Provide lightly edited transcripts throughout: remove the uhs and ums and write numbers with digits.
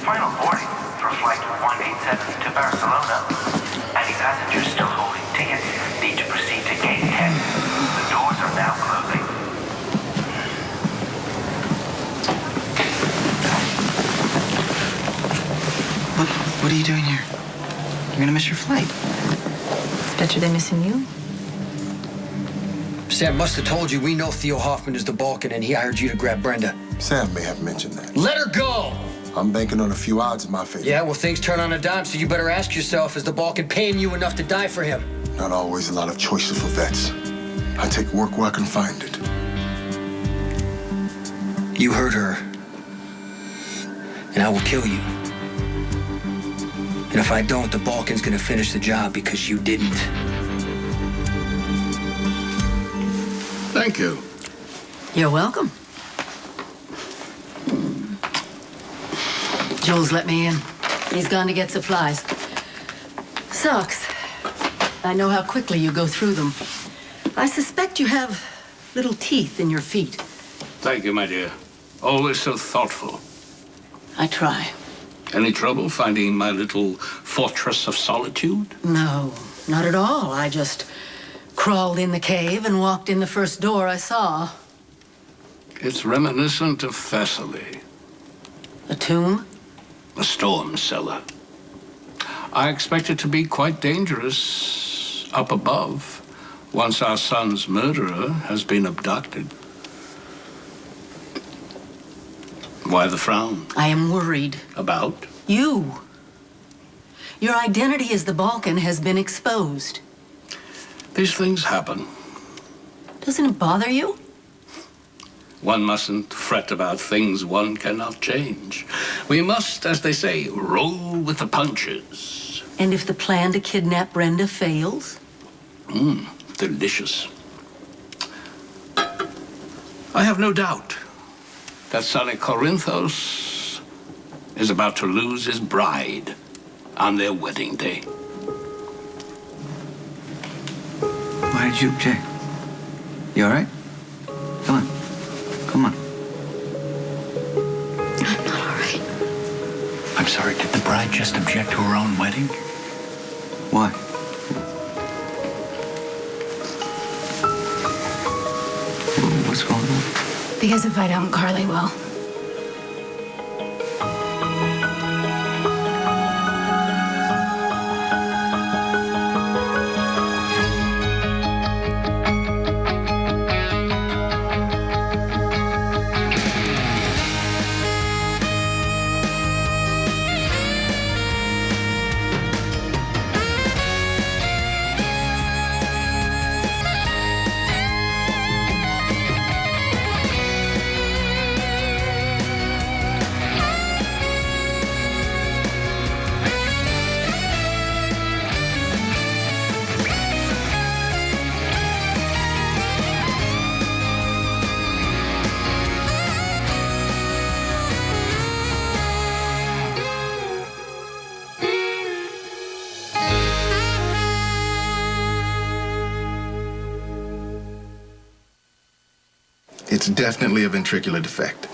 Final boarding for flight 187 to Barcelona. Any passengers still holding tickets need to proceed to gate 10. The doors are now closing. What are you doing here? You're gonna miss your flight. It's better than missing you. Sam must have told you we know Theo Hoffman is the Balkan and he hired you to grab Brenda. Sam may have mentioned that. Let her go! I'm banking on a few odds in my favor. Yeah, well, things turn on a dime, so you better ask yourself, is the Balkan paying you enough to die for him? Not always a lot of choices for vets. I take work where I can find it. You hurt her. And I will kill you. And if I don't, the Balkan's gonna finish the job because you didn't. Thank you. You're welcome. Jules let me in. He's gone to get supplies. Sucks. I know how quickly you go through them. I suspect you have little teeth in your feet. Thank you, my dear. Always so thoughtful. I try. Any trouble finding my little fortress of solitude? No, not at all. I just crawled in the cave and walked in the first door I saw. It's reminiscent of Thessaly. A tomb? A storm cellar. I expect it to be quite dangerous up above once our son's murderer has been abducted. Why the frown? I am worried. About? You. Your identity as the Balkan has been exposed. These things happen. Doesn't it bother you? One mustn't fret about things one cannot change. We must, as they say, roll with the punches. And if the plan to kidnap Brenda fails? Delicious. I have no doubt that Sonny Corinthos is about to lose his bride on their wedding day. Why did you object? You all right? Come on. Come on. I'm not all right. I'm sorry, did the bride just object to her own wedding? Why? What's going on? Because if I don't, Carly will. It's definitely a ventricular defect.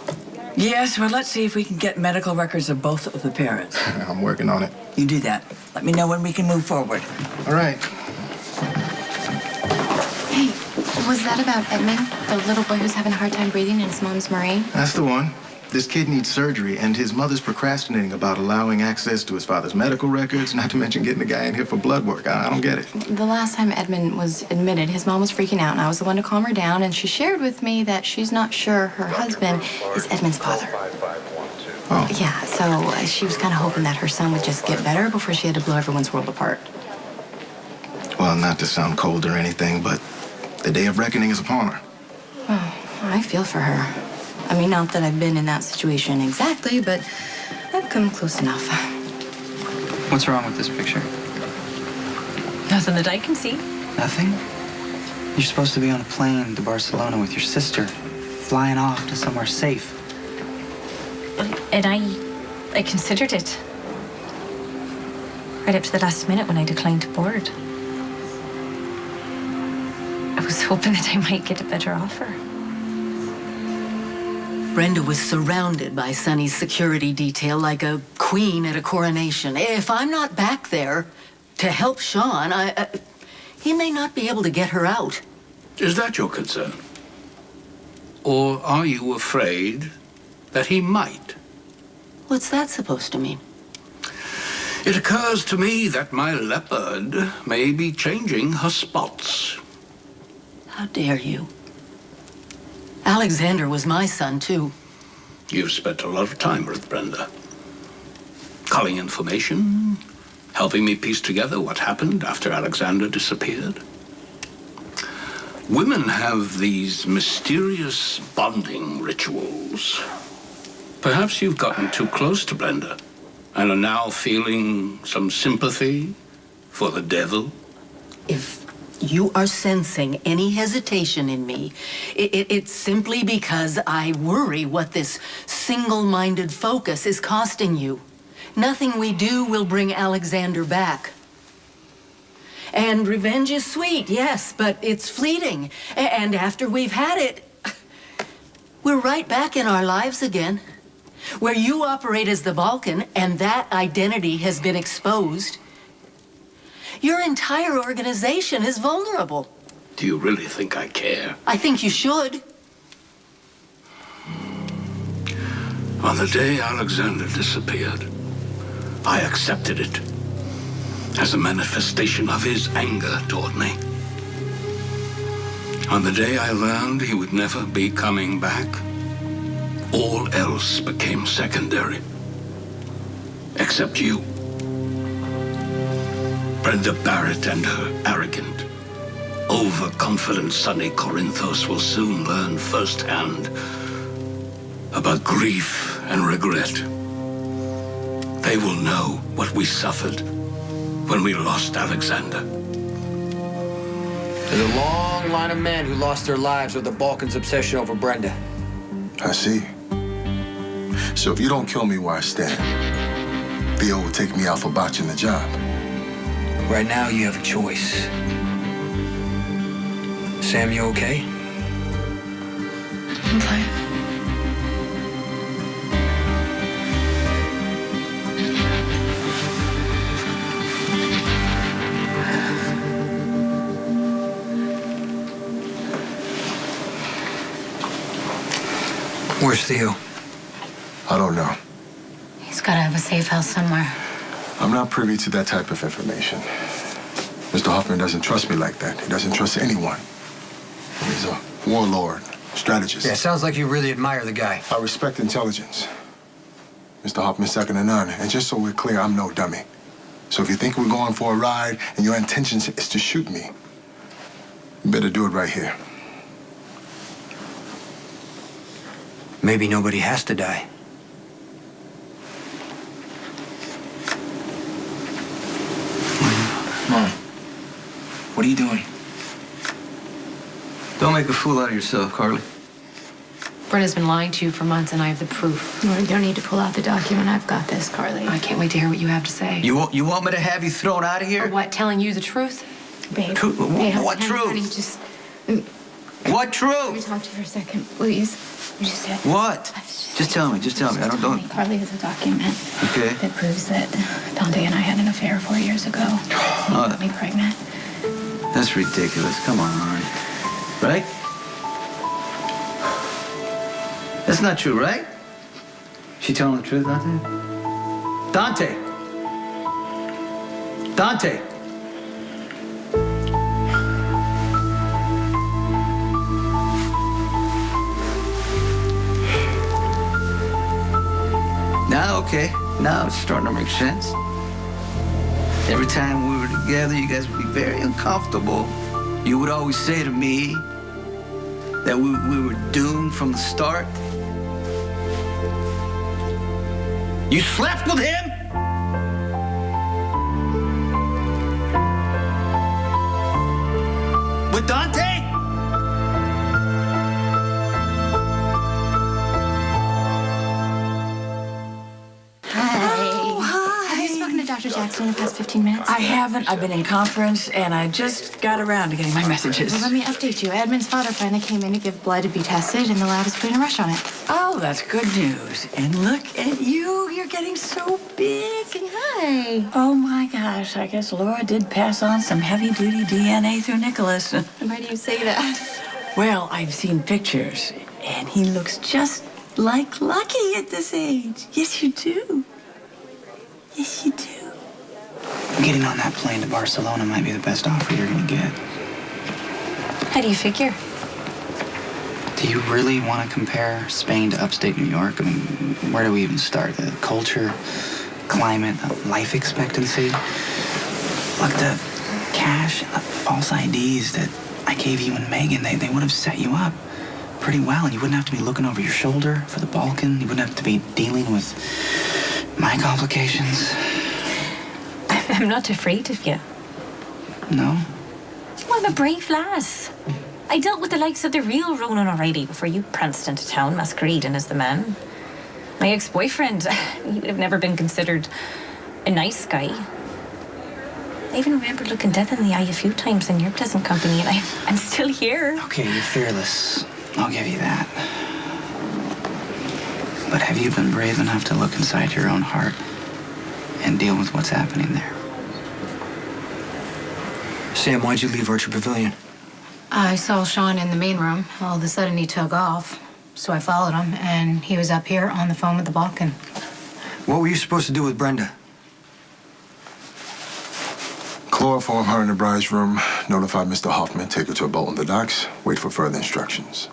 Yes, well, let's see if we can get medical records of both of the parents. I'm working on it. You do that. Let me know when we can move forward. All right. Hey, was that about Edmund? The little boy who's having a hard time breathing and his mom's Marie? That's the one. This kid needs surgery, and his mother's procrastinating about allowing access to his father's medical records, not to mention getting the guy in here for blood work. I don't get it. The last time Edmund was admitted, his mom was freaking out, and I was the one to calm her down, and she shared with me that she's not sure her husband is Edmund's father. Oh. Yeah, so she was kind of hoping that her son would just get better before she had to blow everyone's world apart. Well, not to sound cold or anything, but the day of reckoning is upon her. Oh, I feel for her. I mean, not that I've been in that situation exactly, but I've come close enough. What's wrong with this picture? Nothing that I can see. Nothing? You're supposed to be on a plane to Barcelona with your sister, flying off to somewhere safe. And I considered it. Right up to the last minute when I declined to board. I was hoping that I might get a better offer. Brenda was surrounded by Sonny's security detail like a queen at a coronation. If I'm not back there to help Sean, he may not be able to get her out. Is that your concern? Or are you afraid that he might? What's that supposed to mean? It occurs to me that my leopard may be changing her spots. How dare you? Alexander was my son, too. You've spent a lot of time with Brenda. Culling information, helping me piece together what happened after Alexander disappeared. Women have these mysterious bonding rituals. Perhaps you've gotten too close to Brenda and are now feeling some sympathy for the devil. If you are sensing any hesitation in me, it's simply because I worry what this single-minded focus is costing you. Nothing we do will bring Alexander back. And revenge is sweet, yes, but it's fleeting. And after we've had it, we're right back in our lives again. Where you operate as the Balkan and that identity has been exposed, your entire organization is vulnerable. Do you really think I care? I think you should. On the day Alexander disappeared, I accepted it as a manifestation of his anger toward me. On the day I learned he would never be coming back, all else became secondary. Except you. Brenda Barrett and her arrogant, overconfident Sonny Corinthos will soon learn firsthand about grief and regret. They will know what we suffered when we lost Alexander. There's a long line of men who lost their lives with the Balkans' obsession over Brenda. I see. So if you don't kill me where I stand, Theo will take me out for botching the job. Right now, you have a choice. Sam, you okay? I'm fine. Where's Theo? I don't know. He's got to have a safe house somewhere. I'm not privy to that type of information. Mr. Hoffman doesn't trust me like that. He doesn't trust anyone. He's a warlord, strategist. Yeah, sounds like you really admire the guy. I respect intelligence. Mr. Hoffman's second to none. And just so we're clear, I'm no dummy. So if you think we're going for a ride and your intention is to shoot me, you better do it right here. Maybe nobody has to die. Mom, what are you doing? Don't make a fool out of yourself, Carly. Brenda's been lying to you for months, and I have the proof. You don't need to pull out the document. I've got this, Carly. I can't wait to hear what you have to say. You want me to have you thrown out of here? Or what, telling you the truth? Babe. Babe, what truth? Honey, just... What Let me truth? talk to you for a second, please. You just said... What? Just tell me. I don't. Carly has a document Okay. that proves that Dante and I had an affair 4 years ago. He got me pregnant. That's ridiculous. Come on. Right? That's not true, right? She telling the truth, Dante? Dante! Now, okay. Now it's starting to make sense. Every time we were together, you guys would be very uncomfortable. You would always say to me that we were doomed from the start. You slept with him? With Dante? Dr. Jackson in the past 15 minutes? I haven't. I've been in conference, and I just got around to getting my messages. Well, let me update you. Edmund's father finally came in to give blood to be tested, and the lab is putting a rush on it. Oh, that's good news. And look at you. You're getting so big. Say hi. Oh, my gosh. I guess Laura did pass on some heavy-duty DNA through Nicholas. Why do you say that? Well, I've seen pictures, and he looks just like Lucky at this age. Yes, you do. Yes, you do. Getting on that plane to Barcelona might be the best offer you're gonna get. How do you figure? Do you really want to compare Spain to upstate New York? I mean, where do we even start? The culture, climate, the life expectancy? Look, the cash and the false IDs that I gave you and Megan, they would have set you up pretty well, and you wouldn't have to be looking over your shoulder for the Balkan. You wouldn't have to be dealing with my complications. I'm not afraid of you. No? Well, I'm a brave lass. I dealt with the likes of the real Ronan O'Reilly before you pranced into town masquerading as the man. My ex-boyfriend, he would have never been considered a nice guy. I even remember looking death in the eye a few times in your pleasant company, and I'm still here. Okay, you're fearless. I'll give you that. But have you been brave enough to look inside your own heart and deal with what's happening there? Sam, why'd you leave Orchard Pavilion? I saw Sean in the main room. All of a sudden, he took off. So I followed him, and he was up here on the phone with the Balkan. What were you supposed to do with Brenda? Chloroform her in the bride's room, notify Mr. Hoffman, take her to a boat on the docks, wait for further instructions.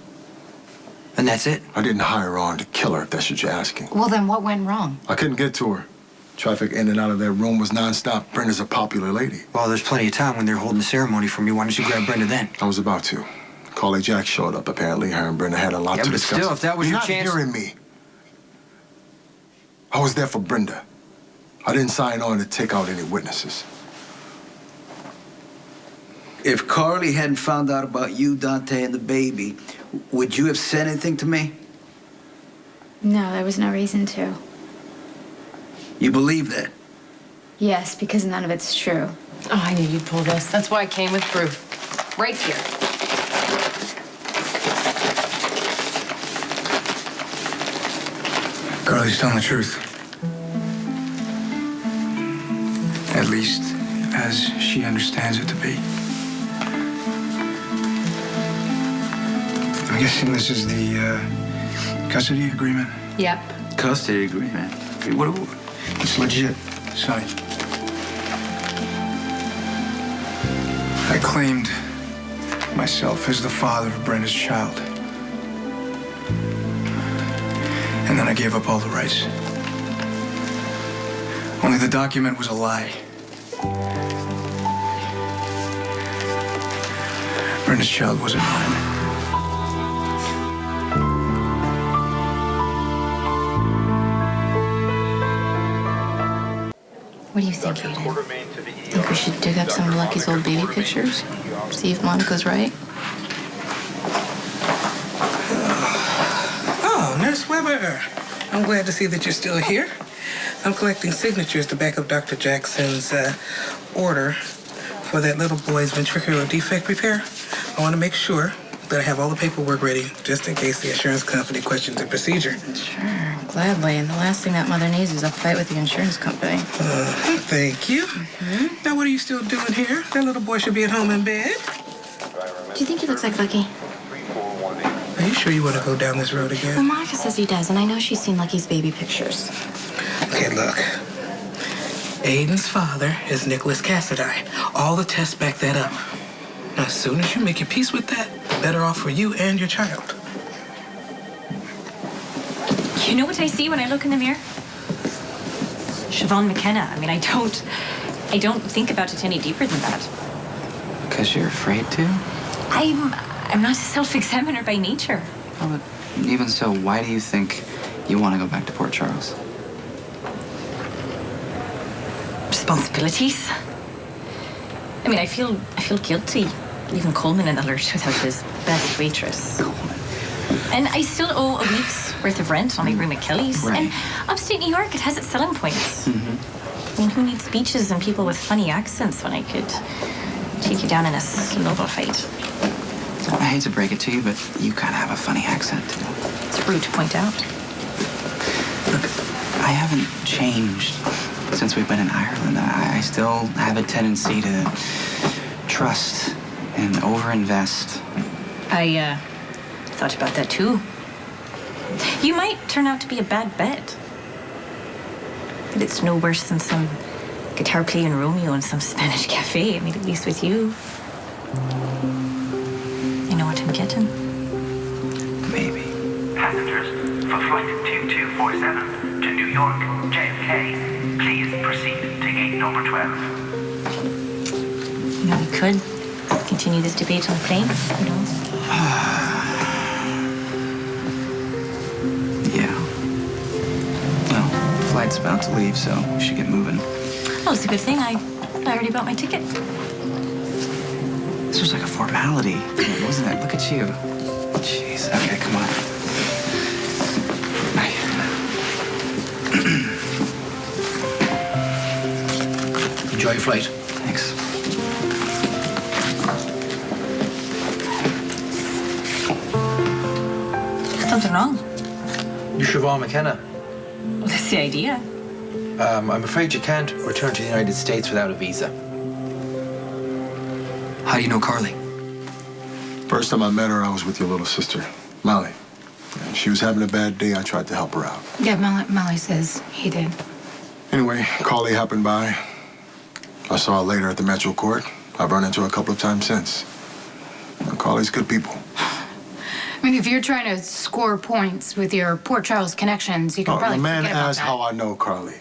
And that's it? I didn't hire her on to kill her, if that's what you're asking. Well, then what went wrong? I couldn't get to her. Traffic in and out of that room was nonstop. Brenda's a popular lady. Well, there's plenty of time when they're holding the ceremony for me. Why don't you grab Brenda then? I was about to. Carly Jack showed up, apparently. Her and Brenda had a lot to discuss. But still, if that was your chance... You're not hearing me. I was there for Brenda. I didn't sign on to take out any witnesses. If Carly hadn't found out about you, Dante, and the baby, would you have said anything to me? No, there was no reason to. You believe that? Yes, because none of it's true. Oh, I knew you'd pull this. That's why I came with proof. Right here. Carly's telling the truth. At least, as she understands it to be. I'm guessing this is the custody agreement? Yep. Custody agreement? What? It's legit. Sign. I claimed myself as the father of Brenda's child. And then I gave up all the rights. Only the document was a lie. Brenda's child wasn't mine. What do you think, Aiden? Think we should dig up some of Lucky's old baby pictures? See if Monica's right? Oh, Nurse Weber. I'm glad to see that you're still here. I'm collecting signatures to back up Dr. Jackson's order for that little boy's ventricular defect repair. I want to make sure that I have all the paperwork ready, just in case the insurance company questions the procedure. Sure, gladly. And the last thing that mother needs is a fight with the insurance company. Thank you. Now, what are you still doing here? That little boy should be at home in bed. Do you think he looks like Lucky? Are you sure you want to go down this road Well, again? Monica says he does, and I know she's seen Lucky's baby pictures. Okay, look. Aiden's father is Nicholas Cassidy. All the tests back that up. Now, as soon as you make your peace with that, better off for you and your child. You know what I see when I look in the mirror? Siobhan McKenna. I mean, I don't think about it any deeper than that. Because you're afraid to? I'm not a self-examiner by nature. Oh, but even so, why do you think you want to go back to Port Charles? Responsibilities. I mean, I feel guilty leaving Coleman in the lurch without his best waitress. Coleman. And I still owe a week's worth of rent on my room at Kelly's. Right. And upstate New York, it has its selling points. I mean, who needs beaches and people with funny accents when I could take you down in a snowball fight? I hate to break it to you, but you kind of have a funny accent. It's rude to point out. Look, I haven't changed since we've been in Ireland. I still have a tendency to trust and overinvest. I thought about that too. You might turn out to be a bad bet. But it's no worse than some guitar playing Romeo in some Spanish cafe. I mean, at least with you. You know what I'm getting? Maybe. Passengers for flight 2247 to New York, JFK, please proceed to gate number 12. You know, we could continue this debate on the plane, you know? Yeah. Well, the flight's about to leave, so we should get moving. Well, it's a good thing. I already bought my ticket. This was like a formality, wasn't it? Look at you. Jeez. Okay, come on. Enjoy your flight. Thanks. Something wrong? You're Siobhan McKenna. Well, that's the idea. I'm afraid you can't return to the United States without a visa. How do you know Carly? First time I met her, I was with your little sister, Molly. And she was having a bad day. I tried to help her out. Yeah, Molly says he did. Anyway, Carly happened by. I saw her later at the Metro Court. I've run into her a couple of times since. And Carly's good people. I mean, if you're trying to score points with your Port Charles connections, you can probably the man forget about asked that. how I know Carly.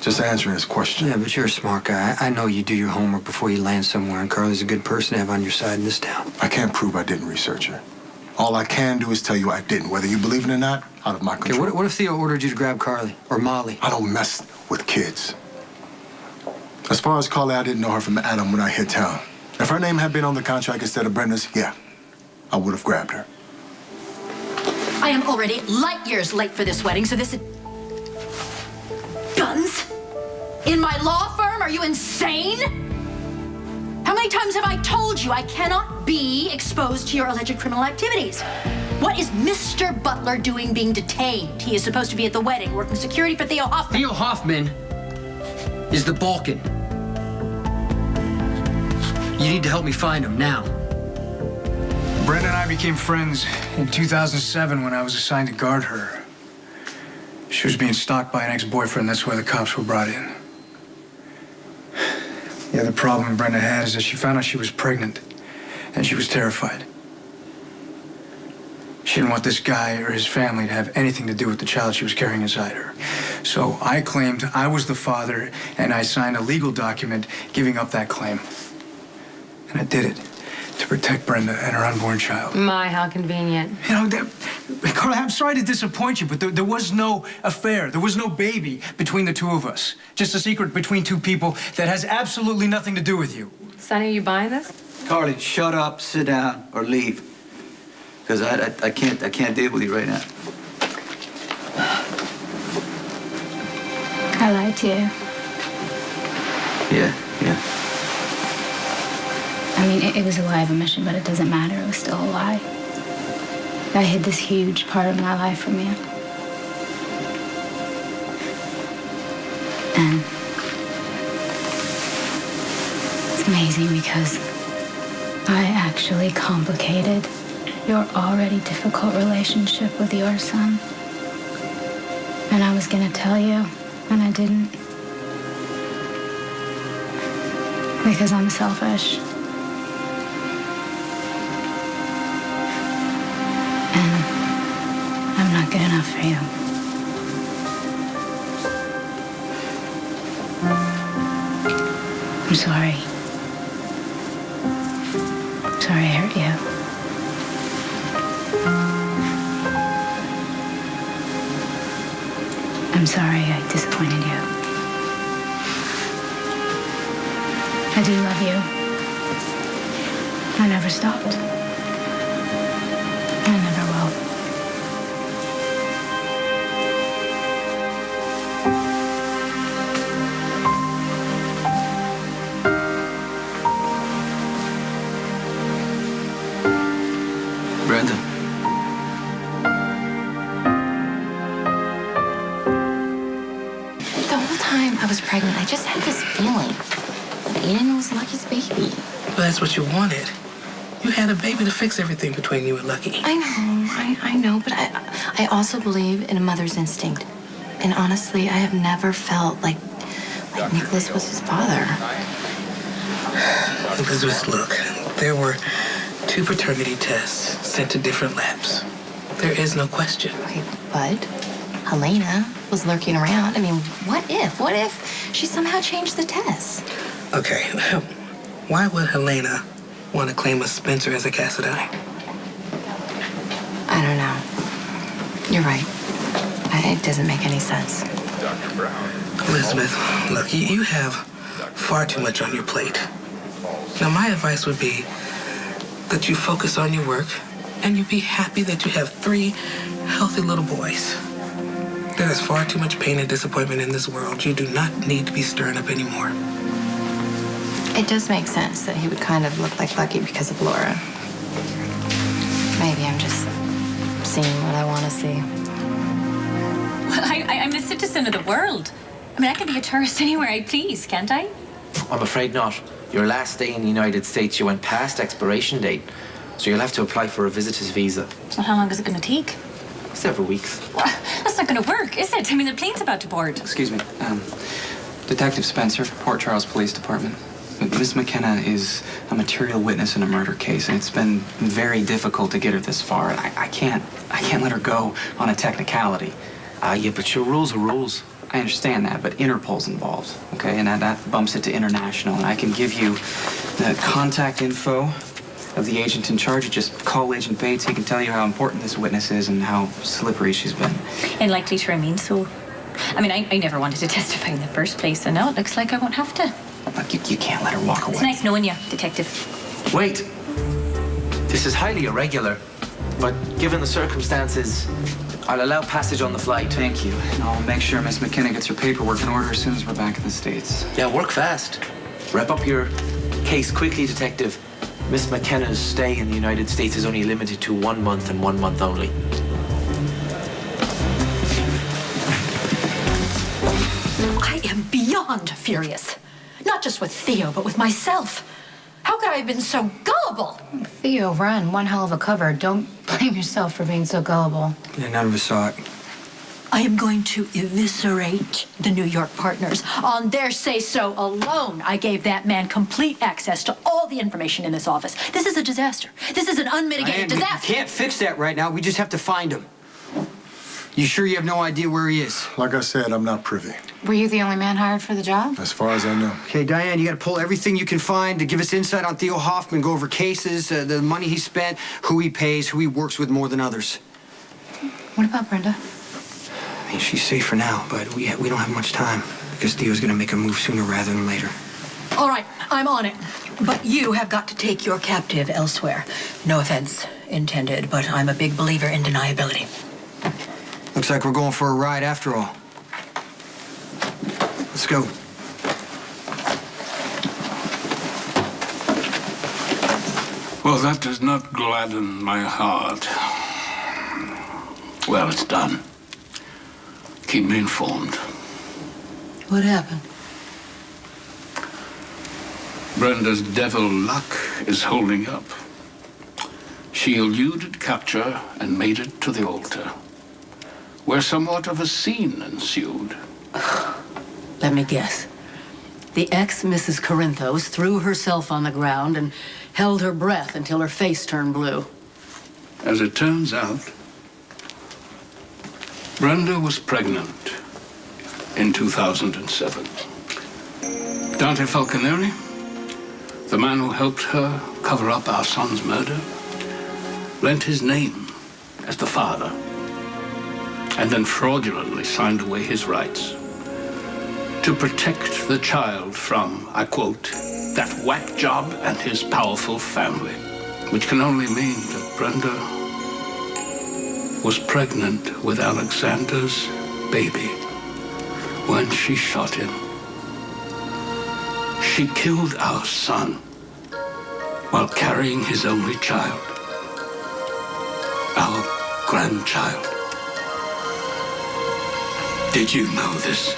Just answering his question. Yeah, but you're a smart guy. I know you do your homework before you land somewhere, and Carly's a good person to have on your side in this town. I can't prove I didn't research her. All I can do is tell you I didn't. Whether you believe it or not, out of my control. Okay, what if Theo ordered you to grab Carly or Molly? I don't mess with kids. As far as Carly, I didn't know her from Adam when I hit town. If her name had been on the contract instead of Brenda's, yeah, I would have grabbed her. I am already light years late for this wedding, so this is... Guns? In my law firm? Are you insane? How many times have I told you I cannot be exposed to your alleged criminal activities? What is Mr. Butler doing being detained? He is supposed to be at the wedding, working security for Theo Hoffman. Theo Hoffman is the Balkan. You need to help me find him now. Brenda and I became friends in 2007 when I was assigned to guard her. She was being stalked by an ex-boyfriend. That's why the cops were brought in. The other problem Brenda had is that she found out she was pregnant, and she was terrified. She didn't want this guy or his family to have anything to do with the child she was carrying inside her. So I claimed I was the father, and I signed a legal document giving up that claim. And I did it to protect Brenda and her unborn child. My, how convenient. You know, Carla, I'm sorry to disappoint you, but there was no affair. There was no baby between the two of us. Just a secret between two people that has absolutely nothing to do with you. Sonny, you buying this? Carly, shut up, sit down, or leave. Because I can't deal with you right now. I lied to you. Yeah. I mean, it was a lie of omission, but it doesn't matter. It was still a lie. I hid this huge part of my life from you. And it's amazing because I actually complicated your already difficult relationship with your son. And I was gonna tell you, and I didn't. Because I'm selfish. And I'm not good enough for you. I'm sorry. I'm sorry I hurt you. I'm sorry I disappointed you. I do love you. I never stopped. I never will. Brenda. time I was pregnant, I just had this feeling that Aiden was Lucky's baby. Well, that's what you wanted. You had a baby to fix everything between you and Lucky. I know, but I also believe in a mother's instinct. And honestly, I have never felt like Nicholas was his father. Elizabeth, look, there were 2 paternity tests sent to different labs. There is no question. Okay, but Helena was lurking around. I mean, what if she somehow changed the test? Okay, why would Helena want to claim a Spencer as a Cassadine? I don't know. You're right. It doesn't make any sense. Dr. Brown. Elizabeth, look, you have far too much on your plate. Now, my advice would be that you focus on your work and you be happy that you have 3 healthy little boys. There is far too much pain and disappointment in this world. You do not need to be stirring up anymore. It does make sense that he would kind of look like Lucky because of Laura. Maybe I'm just seeing what I want to see. Well, I'm a citizen of the world. I mean, I can be a tourist anywhere I please, can't I? I'm afraid not. Your last day in the United States, you went past expiration date. So you'll have to apply for a visitor's visa. So how long is it going to take? Several weeks. Well, that's not going to work, is it? I mean, the plane's about to board. Excuse me. Detective Spencer, Port Charles Police Department. Miss McKenna is a material witness in a murder case, and it's been very difficult to get her this far. I can't let her go on a technicality. Yeah, but your rules are rules. I understand that, but Interpol's involved, okay? And that bumps it to international. And I can give you the contact info of the agent in charge. You just call Agent Bates. He can tell you how important this witness is and how slippery she's been. And likely to remain so. I mean, I never wanted to testify in the first place, and now it looks like I won't have to. Look, you can't let her walk away. It's nice knowing you, Detective. Wait. This is highly irregular, but given the circumstances, I'll allow passage on the flight. Thank you. And I'll make sure Miss McKenna gets her paperwork in order as soon as we're back in the States. Yeah, work fast. Wrap up your case quickly, Detective. Miss McKenna's stay in the United States is only limited to 1 month and 1 month only. I am beyond furious. Not just with Theo, but with myself. How could I have been so gullible? Theo, run. One hell of a cover. Don't blame yourself for being so gullible. Yeah, none of us saw it. I am going to eviscerate the New York partners. On their say-so alone, I gave that man complete access to all the information in this office. This is a disaster. This is an unmitigated disaster. We can't fix that right now. We just have to find him. You sure you have no idea where he is? Like I said, I'm not privy. Were you the only man hired for the job? As far as I know. Okay, Diane, you got to pull everything you can find to give us insight on Theo Hoffman, go over cases, the money he spent, who he pays, who he works with more than others. What about Brenda? I mean, she's safe for now, but we don't have much time because Theo's going to make a move sooner rather than later. All right, I'm on it. But you have got to take your captive elsewhere. No offense intended, but I'm a big believer in deniability. Looks like we're going for a ride after all. Let's go. Well, that does not gladden my heart. Well, it's done. Keep me informed. What happened? Brenda's devil luck is holding up. She eluded capture and made it to the altar, where somewhat of a scene ensued. Let me guess. The ex-Mrs. Corinthos threw herself on the ground and held her breath until her face turned blue. As it turns out, Brenda was pregnant in 2007. Dante Falconeri, the man who helped her cover up our son's murder, lent his name as the father, and then fraudulently signed away his rights to protect the child from, I quote, that whack job and his powerful family, which can only mean that Brenda was pregnant with Alexander's baby when she shot him. She killed our son while carrying his only child, our grandchild. Did you know this?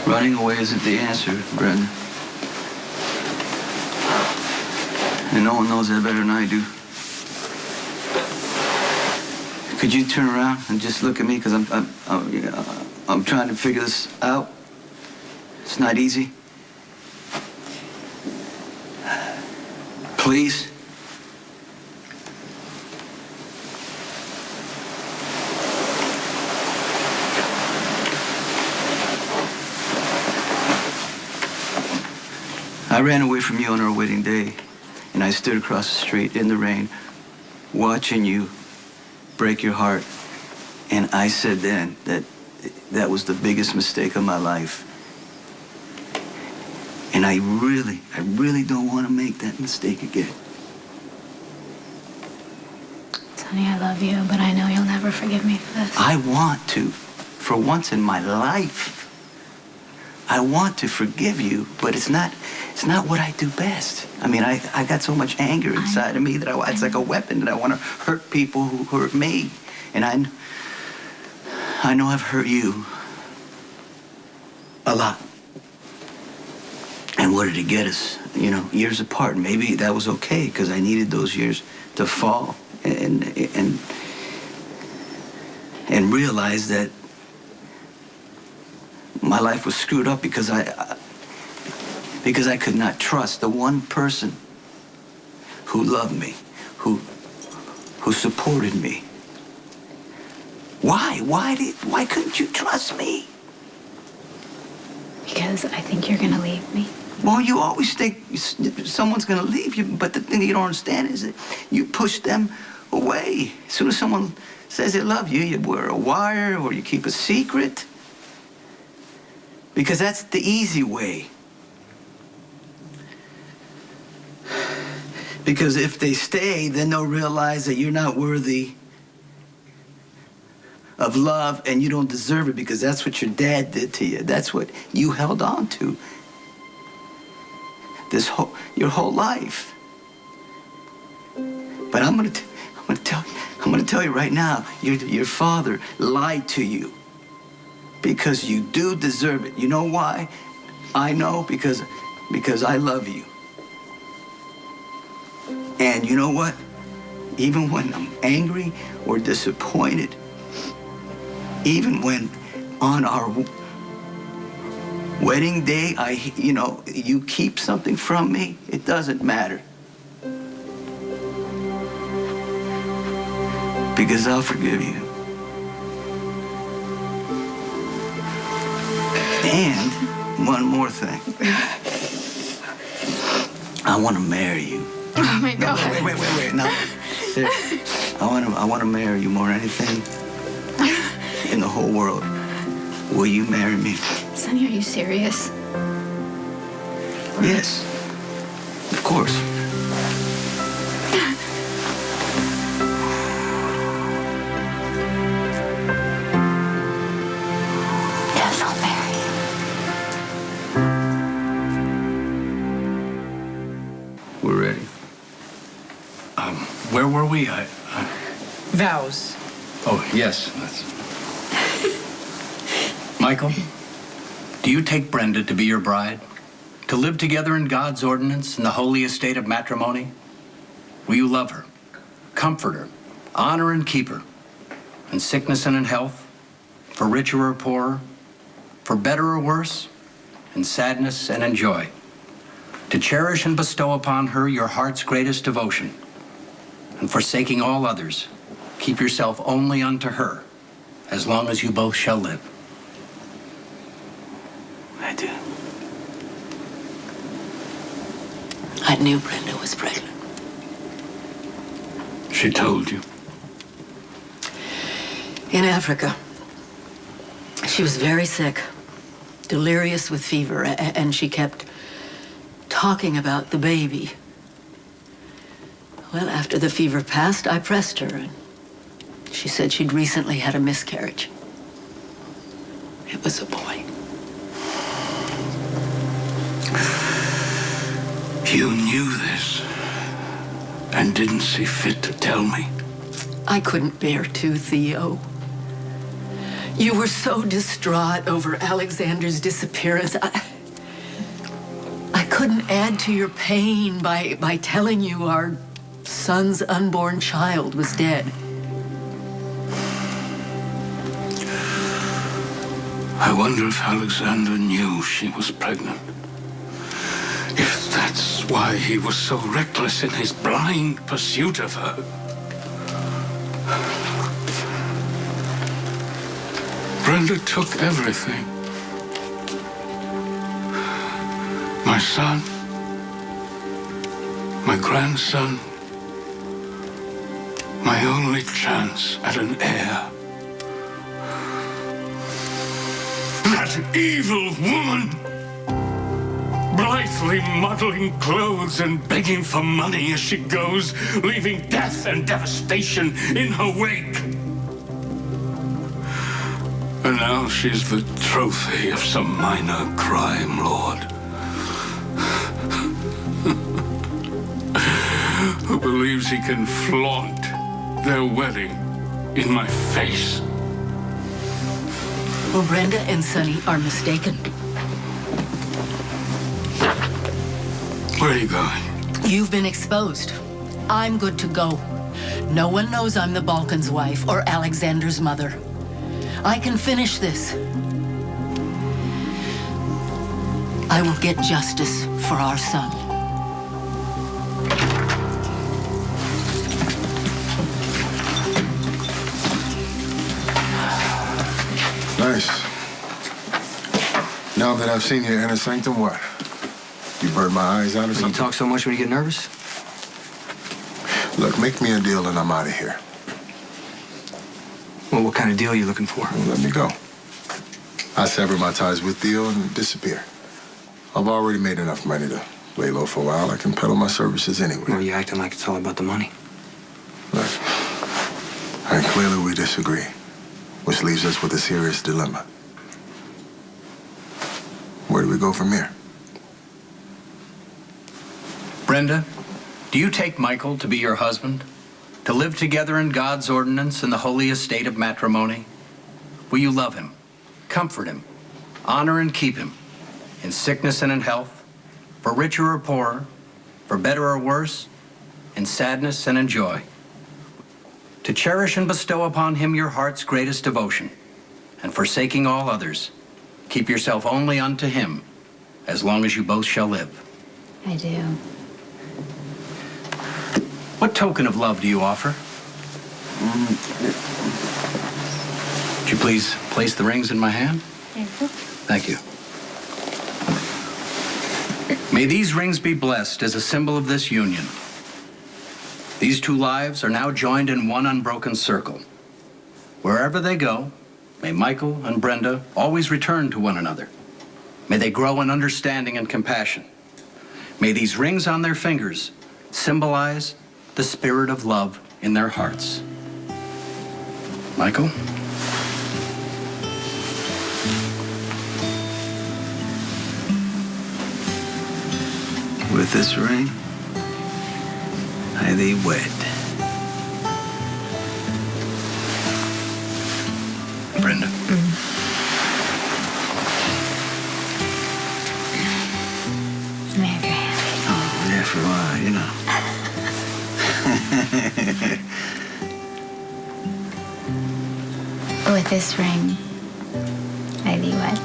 Running away isn't the answer, Brenda. And no one knows that better than I do. Could you turn around and just look at me? Because I'm trying to figure this out. It's not easy. Please. I ran away from you on our wedding day, and I stood across the street in the rain, watching you break your heart. And I said then that that was the biggest mistake of my life. And I really don't want to make that mistake again. Sonny, I love you, but I know you'll never forgive me for this. I want to, for once in my life. I want to forgive you, but it's not what I do best. I mean, I got so much anger inside of me that it's like a weapon that I want to hurt people who hurt me. And I know I've hurt you a lot. And what did it get us? You know, years apart. Maybe that was okay because I needed those years to fall and realize that my life was screwed up because I could not trust the one person who loved me, who supported me. Why? Why couldn't you trust me? Because I think you're gonna leave me. Well, you always think someone's gonna leave you, but the thing you don't understand is that you push them away. As soon as someone says they love you, you wear a wire or you keep a secret. Because that's the easy way. Because if they stay, then they'll realize that you're not worthy of love and you don't deserve it because that's what your dad did to you. That's what you held on to your whole life. But I'm gonna tell you right now, your father lied to you because you do deserve it. You know why? I know because I love you. And you know what? Even when I'm angry or disappointed, even when on our wedding day, you keep something from me, it doesn't matter. Because I'll forgive you. And one more thing. I want to marry you. Oh my God. No, wait. No. Seriously. I want to marry you more than anything in the whole world. Will you marry me? Sonny, are you serious? Yes. Of course. Yes, I'll marry you. We're ready. Where were we? Vows. Oh, yes. Michael, do you take Brenda to be your bride? To live together in God's ordinance in the holy estate of matrimony? Will you love her, comfort her, honor and keep her, in sickness and in health, for richer or poorer, for better or worse, in sadness and in joy? To cherish and bestow upon her your heart's greatest devotion, and forsaking all others, keep yourself only unto her, as long as you both shall live. I do. I knew Brenda was pregnant. She told you? In Africa. She was very sick, delirious with fever, and she kept talking about the baby. Well, after the fever passed, I pressed her, and she said she'd recently had a miscarriage. It was a boy. You knew this and didn't see fit to tell me. I couldn't bear to, Theo. You were so distraught over Alexander's disappearance. I couldn't add to your pain by telling you our son's unborn child was dead. I wonder if Alexander knew she was pregnant. If that's why he was so reckless in his blind pursuit of her. Brenda took everything. My son, my grandson, my only chance at an heir. That evil woman! Blithely muddling clothes and begging for money as she goes, leaving death and devastation in her wake. And now she's the trophy of some minor crime lord. Who believes he can flaunt their wedding in my face. Well, Brenda and Sonny are mistaken. Where are you going? You've been exposed. I'm good to go. No one knows I'm the Balkan's wife or Alexander's mother. I can finish this. I will get justice for our son. Nice. Now that I've seen your inner sanctum, what? You burned my eyes out or something? You talk so much when you get nervous? Look, make me a deal and I'm out of here. Well, what kind of deal are you looking for? Well, let me go. I sever my ties with Theo and disappear. I've already made enough money to lay low for a while. I can peddle my services anywhere. Well, you're acting like it's all about the money. Look, and clearly we disagree, which leaves us with a serious dilemma. Where do we go from here? Brenda, do you take Michael to be your husband? To live together in God's ordinance in the holy estate of matrimony? Will you love him, comfort him, honor and keep him, in sickness and in health, for richer or poorer, for better or worse, in sadness and in joy? To cherish and bestow upon him your heart's greatest devotion, and forsaking all others, keep yourself only unto him, as long as you both shall live. I do. What token of love do you offer? Would you please place the rings in my hand? Thank you. May these rings be blessed as a symbol of this union. These two lives are now joined in one unbroken circle. Wherever they go, may Michael and Brenda always return to one another. May they grow in understanding and compassion. May these rings on their fingers symbolize the spirit of love in their hearts. Michael? With this ring, I thee wed. Brenda. May I have your hand? Oh, yeah, for a while, you know. With this ring, I thee wed.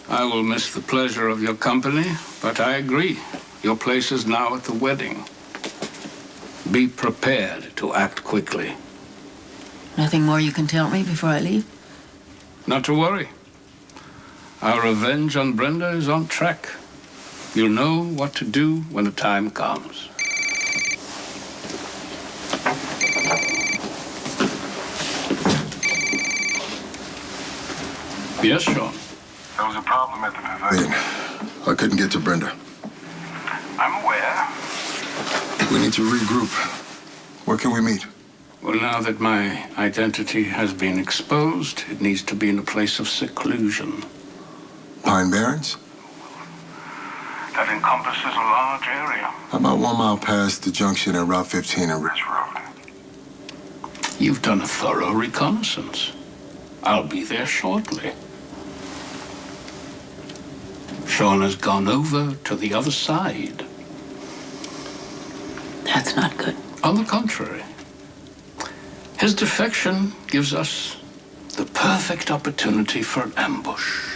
I will miss the pleasure of your company, but I agree. Your place is now at the wedding. Be prepared to act quickly. Nothing more you can tell me before I leave? Not to worry. Our revenge on Brenda is on track. You'll know what to do when the time comes. Yes, Sean. There was a problem at the pavilion. I couldn't get to Brenda. I'm aware. We need to regroup. Where can we meet? Well, now that my identity has been exposed, it needs to be in a place of seclusion. Pine Barrens? That encompasses a large area. About 1 mile past the junction at Route 15 and Ridge Road. You've done a thorough reconnaissance. I'll be there shortly. Sean has gone over to the other side. That's not good. On the contrary, his defection gives us the perfect opportunity for an ambush.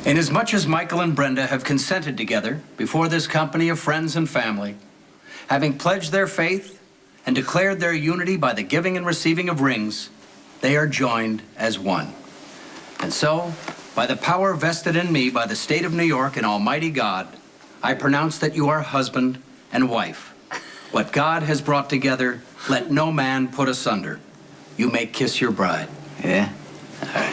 Inasmuch as Michael and Brenda have consented together before this company of friends and family, having pledged their faith and declared their unity by the giving and receiving of rings, they are joined as one. And so, by the power vested in me by the state of New York and Almighty God, I pronounce that you are husband and wife. What God has brought together, let no man put asunder. You may kiss your bride. Yeah? All right.